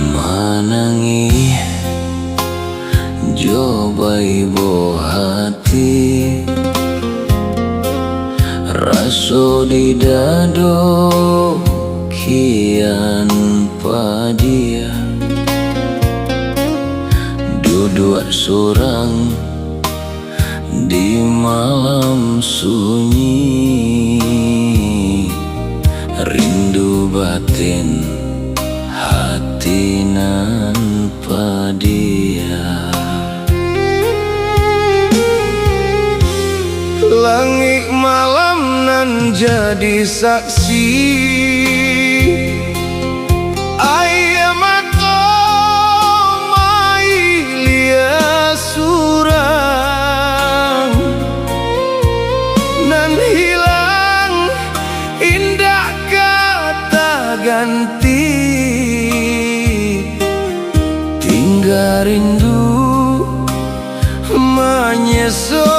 Manangi coba ibu hati raso di dado kian padia duduk surang di malam sunyi rindu batin hati nan padia. Langit malam nan jadi saksi ayam atau mailia surang nan hilang indah kata ganti tinggal rindu menyesal